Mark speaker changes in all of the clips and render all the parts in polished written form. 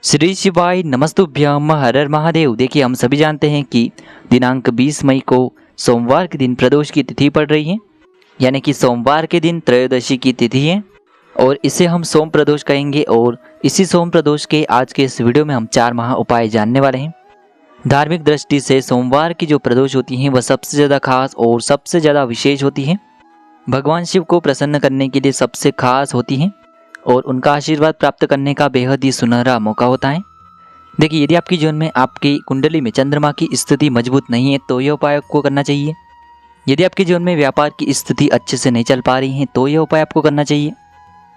Speaker 1: श्री शिवाय नमस्तुभ्यम हर हर महादेव। देखिए, हम सभी जानते हैं कि दिनांक 20 मई को सोमवार के दिन प्रदोष की तिथि पड़ रही है, यानी कि सोमवार के दिन त्रयोदशी की तिथि है और इसे हम सोम प्रदोष कहेंगे। और इसी सोम प्रदोष के आज के इस वीडियो में हम 4 महा उपाय जानने वाले हैं। धार्मिक दृष्टि से सोमवार की जो प्रदोष होती हैं वह सबसे ज़्यादा खास और सबसे ज़्यादा विशेष होती है। भगवान शिव को प्रसन्न करने के लिए सबसे खास होती हैं और उनका आशीर्वाद प्राप्त करने का बेहद ही सुनहरा मौका होता है। देखिए, यदि आपके जीवन में आपकी कुंडली में चंद्रमा की स्थिति मजबूत नहीं है तो यह उपाय आपको करना चाहिए। यदि आपके जीवन में व्यापार की स्थिति अच्छे से नहीं चल पा रही है तो यह उपाय आपको करना चाहिए।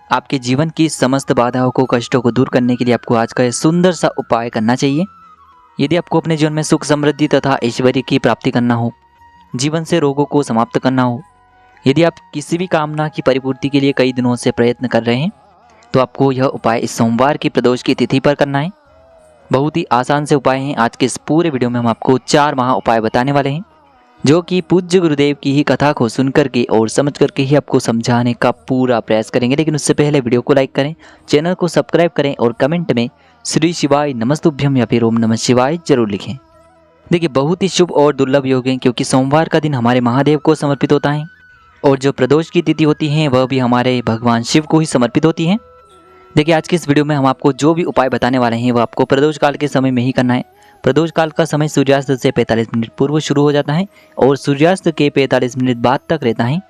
Speaker 1: आपके जीवन की समस्त बाधाओं को, कष्टों को दूर करने के लिए आपको आज का यह सुंदर सा उपाय करना चाहिए। यदि आपको अपने जीवन में सुख, समृद्धि तथा ऐश्वर्य की प्राप्ति करना हो, जीवन से रोगों को समाप्त करना हो, यदि आप किसी भी कामना की परिपूर्ति के लिए कई दिनों से प्रयत्न कर रहे हैं तो आपको यह उपाय इस सोमवार की प्रदोष की तिथि पर करना है। बहुत ही आसान से उपाय हैं। आज के इस पूरे वीडियो में हम आपको 4 महा उपाय बताने वाले हैं, जो कि पूज्य गुरुदेव की ही कथा को सुन करके और समझ करके ही आपको समझाने का पूरा प्रयास करेंगे। लेकिन उससे पहले वीडियो को लाइक करें, चैनल को सब्सक्राइब करें और कमेंट में श्री शिवाय नमस्तुभ्यम या फिर ओम नमः शिवाय जरूर लिखें। देखिए, बहुत ही शुभ और दुर्लभ योग है, क्योंकि सोमवार का दिन हमारे महादेव को समर्पित होता है और जो प्रदोष की तिथि होती है वह भी हमारे भगवान शिव को ही समर्पित होती है। देखिए, आज के इस वीडियो में हम आपको जो भी उपाय बताने वाले हैं वह आपको प्रदोष काल के समय में ही करना है। प्रदोष काल का समय सूर्यास्त से 45 मिनट पूर्व शुरू हो जाता है और सूर्यास्त के 45 मिनट बाद तक रहता है,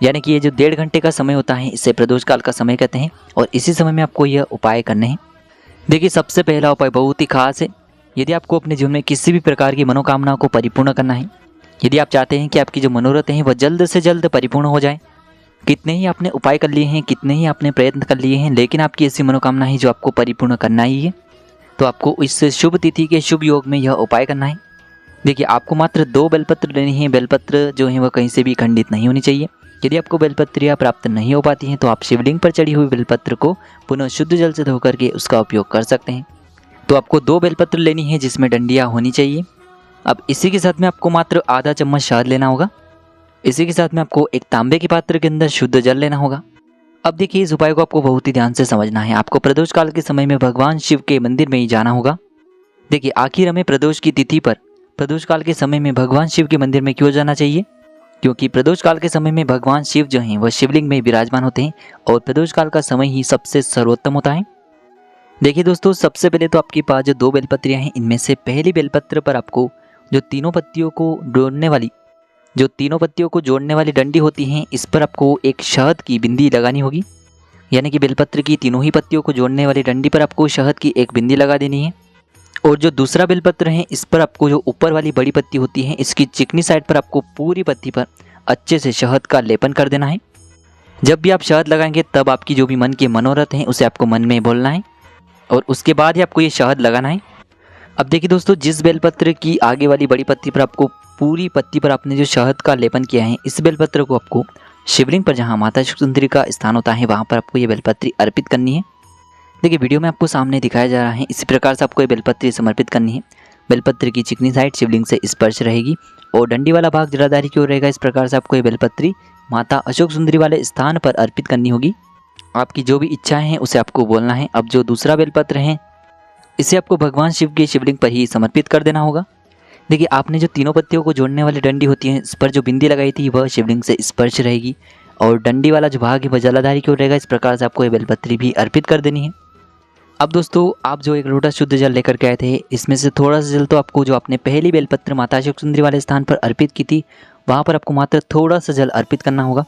Speaker 1: यानी कि ये जो 1.5 घंटे का समय होता है इसे प्रदोष काल का समय कहते हैं और इसी समय में आपको यह उपाय करने हैं। देखिए, सबसे पहला उपाय बहुत ही खास है। यदि आपको अपने जीवन में किसी भी प्रकार की मनोकामना को परिपूर्ण करना है, यदि आप चाहते हैं कि आपकी जो मनोरथ हैं वह जल्द से जल्द परिपूर्ण हो जाए, कितने ही आपने उपाय कर लिए हैं, कितने ही आपने प्रयत्न कर लिए हैं, लेकिन आपकी ऐसी मनोकामना है जो आपको परिपूर्ण करना ही है, तो आपको इस शुभ तिथि के शुभ योग में यह उपाय करना है। देखिए, आपको मात्र 2 बेलपत्र लेनी है। बेलपत्र जो है वह कहीं से भी खंडित नहीं होनी चाहिए। यदि आपको बेलपत्रियाँ प्राप्त नहीं हो पाती हैं तो आप शिवलिंग पर चढ़ी हुई बेलपत्र को पुनः शुद्ध जल से धो करके उसका उपयोग कर सकते हैं। तो आपको 2 बेलपत्र लेनी है जिसमें डंडियाँ होनी चाहिए। अब इसी के साथ में आपको मात्र आधा चम्मच शहद लेना होगा। इसी के साथ में आपको एक तांबे के पात्र के अंदर शुद्ध जल लेना होगा। अब देखिए, इस उपाय को आपको बहुत ही ध्यान से समझना है। आपको प्रदोष काल के समय में भगवान शिव के मंदिर में ही जाना होगा। देखिए, आखिर हमें प्रदोष की तिथि पर प्रदोष काल के समय में भगवान शिव के मंदिर में क्यों जाना चाहिए? क्योंकि प्रदोष काल के समय में भगवान शिव जो हैं वह शिवलिंग में विराजमान होते हैं और प्रदोष काल का समय ही सबसे सर्वोत्तम होता है। देखिए दोस्तों, सबसे पहले तो आपके पास जो 2 बेलपत्रियाँ हैं इनमें से पहली बेलपत्र पर आपको जो तीनों पत्तियों को जोड़ने वाली डंडी होती हैं, इस पर आपको एक शहद की बिंदी लगानी होगी। यानी कि बेलपत्र की तीनों ही पत्तियों को जोड़ने वाली डंडी पर आपको शहद की एक बिंदी लगा देनी है। और जो दूसरा बेलपत्र है इस पर आपको जो ऊपर वाली बड़ी पत्ती होती है इसकी चिकनी साइड पर आपको पूरी पत्ती पर अच्छे से शहद का लेपन कर देना है। जब भी आप शहद लगाएंगे तब आपकी जो भी मन के मनोरथ हैं उसे आपको मन में बोलना है और उसके बाद ही आपको ये शहद लगाना है। अब देखिए दोस्तों, जिस बेलपत्र की आगे वाली बड़ी पत्ती पर आपको पूरी पत्ती पर आपने जो शहद का लेपन किया है, इस बेलपत्र को आपको शिवलिंग पर जहाँ माता सुंदरी का स्थान होता है वहाँ पर आपको ये बेलपत्री अर्पित करनी है। देखिए, वीडियो में आपको सामने दिखाया जा रहा है, इसी प्रकार से आपको ये बेलपत्री समर्पित करनी है। बेलपत्र की चिकनी साइड शिवलिंग से स्पर्श रहेगी और डंडी वाला भाग जटाधारी की ओर रहेगा। इस प्रकार से आपको ये बेलपत्री माता अशोक सुंदरी वाले स्थान पर अर्पित करनी होगी। आपकी जो भी इच्छाएँ हैं उसे आपको बोलना है। अब जो दूसरा बेलपत्र है इसे आपको भगवान शिव के शिवलिंग पर ही समर्पित कर देना होगा। देखिए, आपने जो तीनों पत्तियों को जोड़ने वाली डंडी होती है इस पर जो बिंदी लगाई थी वह शिवलिंग से स्पर्श रहेगी और डंडी वाला जो भाग है वह जलाधारी की ओर रहेगा। इस प्रकार से आपको ये बेलपत्री भी अर्पित कर देनी है। अब दोस्तों, आप जो एक लोटा शुद्ध जल लेकर के आए थे इसमें से थोड़ा सा जल तो आपको जो आपने पहली बेलपत्र माता अशोक सुंदरी वाले स्थान पर अर्पित की थी वहाँ पर आपको मात्र थोड़ा सा जल अर्पित करना होगा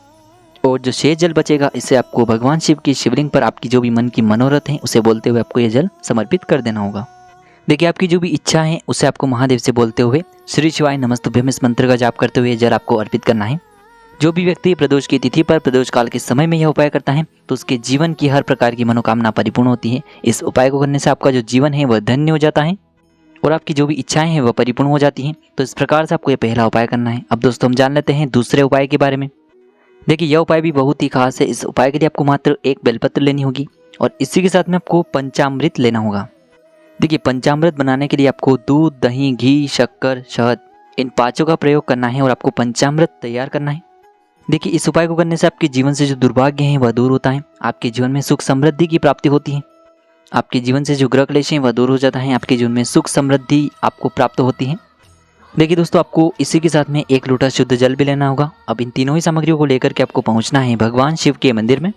Speaker 1: और जो शेष जल बचेगा इसे आपको भगवान शिव की शिवलिंग पर आपकी जो भी मन की मनोरथ है उसे बोलते हुए आपको ये जल समर्पित कर देना होगा। देखिए, आपकी जो भी इच्छा है उसे आपको महादेव से बोलते हुए श्री शिवाय नमस्तुभ्यम इस मंत्र का जाप करते हुए जल आपको अर्पित करना है। जो भी व्यक्ति प्रदोष की तिथि पर प्रदोष काल के समय में यह उपाय करता है तो उसके जीवन की हर प्रकार की मनोकामना परिपूर्ण होती है। इस उपाय को करने से आपका जो जीवन है वह धन्य हो जाता है और आपकी जो भी इच्छाएं हैं वह परिपूर्ण हो जाती हैं। तो इस प्रकार से आपको यह पहला उपाय करना है। अब दोस्तों, हम जान लेते हैं दूसरे उपाय के बारे में। देखिए, यह उपाय भी बहुत ही खास है। इस उपाय के लिए आपको मात्र 1 बेलपत्र लेनी होगी और इसी के साथ में आपको पंचामृत लेना होगा। देखिए, पंचामृत बनाने के लिए आपको दूध, दही, घी, शक्कर, शहद इन 5 का प्रयोग करना है और आपको पंचामृत तैयार करना है। देखिए, इस उपाय को करने से आपके जीवन से जो दुर्भाग्य हैं वह दूर होता है। आपके जीवन में सुख, समृद्धि की प्राप्ति होती है। आपके जीवन से जो ग्रह क्लेश हैं वह दूर हो जाता है, आपके जीवन में सुख समृद्धि आपको प्राप्त होती है। देखिए दोस्तों, आपको इसी के साथ में 1 लोटा शुद्ध जल भी लेना होगा। अब इन तीनों ही सामग्रियों को लेकर के आपको पहुंचना है भगवान शिव के मंदिर में।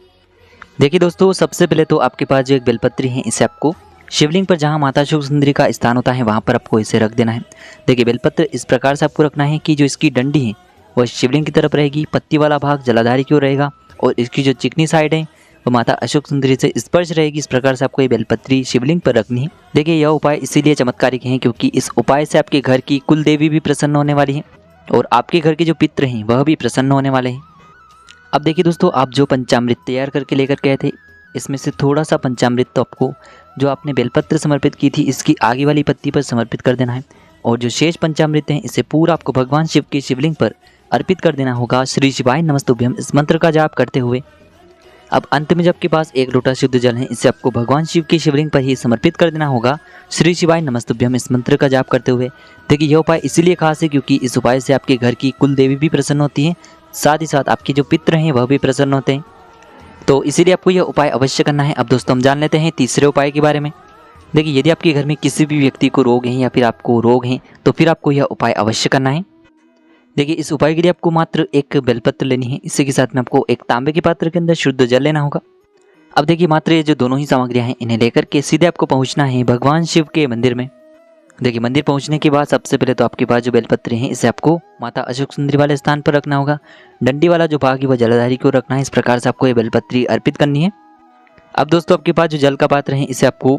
Speaker 1: देखिए दोस्तों, सबसे पहले तो आपके पास जो एक बेलपत्री है, इसे आपको शिवलिंग पर जहां माता शुभ सुंदरी का स्थान होता है वहां पर आपको इसे रख देना है। देखिए, बेलपत्र इस प्रकार से आपको रखना है कि जो इसकी डंडी है वह शिवलिंग की तरफ रहेगी, पत्ती वाला भाग जलाधारी की ओर रहेगा और इसकी जो चिकनी साइड है वो माता अशोक सुंदरी से स्पर्श रहेगी। इस प्रकार से आपको ये बेलपत्री शिवलिंग पर रखनी है। देखिए, यह उपाय इसीलिए चमत्कारिक है क्योंकि इस उपाय से आपके घर की कुल देवी भी प्रसन्न होने वाली है और आपके घर के जो पितृ हैं वह भी प्रसन्न होने वाले हैं। अब देखिए दोस्तों, आप जो पंचामृत तैयार करके लेकर गए थे, इसमें से थोड़ा सा पंचामृत तो आपको जो आपने बेलपत्र समर्पित की थी इसकी आगे वाली पत्ती पर समर्पित कर देना है और जो शेष पंचामृत है इसे पूरा आपको भगवान शिव के शिवलिंग पर अर्पित कर देना होगा। श्री शिवाय नमस्तुभ्यम इस मंत्र का जाप करते हुए अब अंत में जब आपके पास 1 लोटा शुद्ध जल है, इसे आपको भगवान शिव की शिवलिंग पर ही समर्पित कर देना होगा। श्री शिवाय नमस्तुभ्यम इस मंत्र का जाप करते हुए। देखिए, यह उपाय इसीलिए खास है क्योंकि इस उपाय से आपके घर की कुल देवी भी प्रसन्न होती है, साथ ही साथ आपके जो पितृ हैं वह भी प्रसन्न होते हैं, तो इसीलिए आपको यह उपाय अवश्य करना है। अब दोस्तों, हम जान लेते हैं तीसरे उपाय के बारे में। देखिए, यदि आपके घर में किसी भी व्यक्ति को रोग है या फिर आपको रोग है तो फिर आपको यह उपाय अवश्य करना है। देखिए, इस उपाय के लिए आपको मात्र 1 बेलपत्र लेनी है। इसी के साथ में आपको एक तांबे के पात्र के अंदर शुद्ध जल लेना होगा। अब देखिए, मात्र ये जो दोनों ही सामग्रियां हैं इन्हें लेकर के सीधे आपको पहुंचना है भगवान शिव के मंदिर में। देखिए, मंदिर पहुंचने के बाद सबसे पहले तो आपके पास जो बेलपत्र हैं इसे आपको माता अशोक सुंदरी वाले स्थान पर रखना होगा। डंडी वाला जो भाग है वह जलाधारी को रखना है। इस प्रकार से आपको ये बेलपत्री अर्पित करनी है। अब दोस्तों, आपके पास जो जल का पात्र है इसे आपको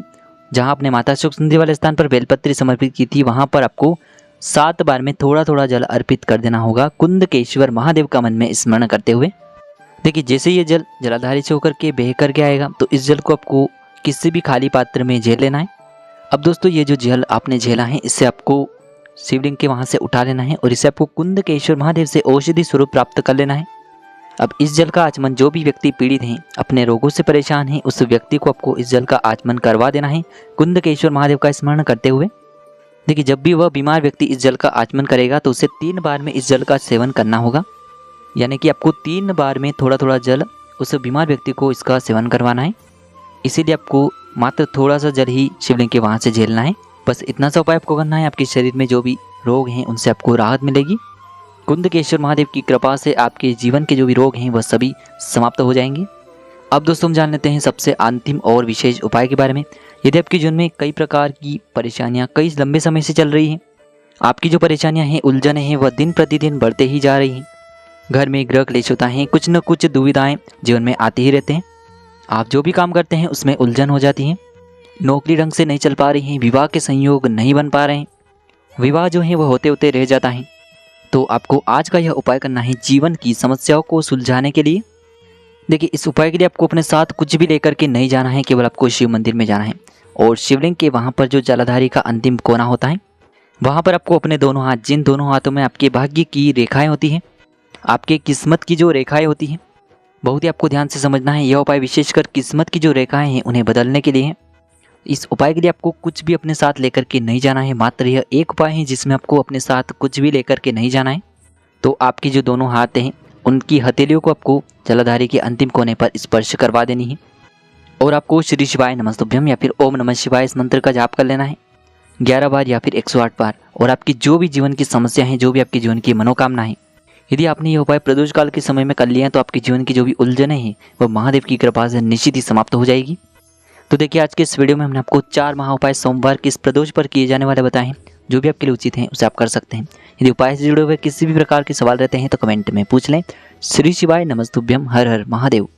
Speaker 1: जहां आपने माता अशोक सुंदरी वाले स्थान पर बेलपत्री समर्पित की थी वहां पर आपको 7 बार में थोड़ा थोड़ा जल अर्पित कर देना होगा, कुंदकेश्वर महादेव का मन में स्मरण करते हुए। देखिए, जैसे ये जल जलाधारी से होकर के बह करके आएगा तो इस जल को आपको किसी भी खाली पात्र में झेल लेना है। अब दोस्तों, ये जो जल आपने झेला है इससे आपको शिवलिंग के वहां से उठा लेना है और इसे आपको कुंदकेश्वर महादेव से औषधि स्वरूप प्राप्त कर लेना है। अब इस जल का आचमन जो भी व्यक्ति पीड़ित हैं, अपने रोगों से परेशान है, उस व्यक्ति को आपको इस जल का आचमन करवा देना है कुंदकेश्वर महादेव का स्मरण करते हुए। देखिए, जब भी वह बीमार व्यक्ति इस जल का आचमन करेगा तो उसे 3 बार में इस जल का सेवन करना होगा, यानी कि आपको 3 बार में थोड़ा थोड़ा जल उस बीमार व्यक्ति को इसका सेवन करवाना है। इसीलिए आपको मात्र थोड़ा सा जल ही शिवलिंग के वहाँ से झेलना है। बस इतना सा उपाय आपको करना है। आपके शरीर में जो भी रोग हैं उनसे आपको राहत मिलेगी। कुंदकेश्वर महादेव की कृपा से आपके जीवन के जो भी रोग हैं वह सभी समाप्त हो जाएंगे। अब दोस्तों, हम जान लेते हैं सबसे अंतिम और विशेष उपाय के बारे में। यदि आपके जीवन में कई प्रकार की परेशानियां कई लंबे समय से चल रही हैं, आपकी जो परेशानियां हैं, उलझन हैं, वह दिन प्रतिदिन बढ़ते ही जा रही हैं, घर में ग्रह क्लेश होता है, कुछ न कुछ दुविधाएं जीवन में आते ही रहते हैं, आप जो भी काम करते हैं उसमें उलझन हो जाती है, नौकरी ढंग से नहीं चल पा रही है, विवाह के संयोग नहीं बन पा रहे हैं, विवाह जो है वह होते होते रह जाता है, तो आपको आज का यह उपाय करना है जीवन की समस्याओं को सुलझाने के लिए। देखिए, इस उपाय के लिए आपको अपने साथ कुछ भी लेकर के नहीं जाना है, केवल आपको शिव मंदिर में जाना है और शिवलिंग के वहाँ पर जो जलाधारी का अंतिम कोना होता है वहाँ पर आपको अपने दोनों हाथ, जिन दोनों हाथों में आपके भाग्य की रेखाएं होती हैं, आपके किस्मत की जो रेखाएं होती हैं, बहुत ही आपको ध्यान से समझना है। यह उपाय विशेषकर किस्मत की जो रेखाएं हैं उन्हें बदलने के लिए है। इस उपाय के लिए आपको कुछ भी अपने साथ लेकर के नहीं जाना है, मात्र यह एक उपाय है जिसमें आपको अपने साथ कुछ भी लेकर के नहीं जाना है। तो आपकी जो दोनों हाथ हैं उनकी हथेलियों को आपको जलाधारी के अंतिम कोने पर स्पर्श करवा देनी है और आपको श्री शिवाय नमस्तुभ्यम या फिर ओम नमः शिवाय इस मंत्र का जाप कर लेना है 11 बार या फिर 108 बार। और आपकी जो भी जीवन की समस्या है, जो भी आपके जीवन की मनोकामना है, यदि आपने यह उपाय प्रदोष काल के समय में कर लिया तो आपके जीवन की जो भी उलझनें हैं वह महादेव की कृपा से निश्चित ही समाप्त हो जाएगी। तो देखिए, आज के इस वीडियो में हमने आपको 4 महा उपाय सोमवार के इस प्रदोष पर किए जाने वाले बताए हैं। जो भी आपके लिए उचित हैं उसे आप कर सकते हैं। यदि उपाय से जुड़े हुए किसी भी प्रकार के सवाल रहते हैं तो कमेंट में पूछ लें। श्री शिवाय नमस्तुभ्यम। हर हर महादेव।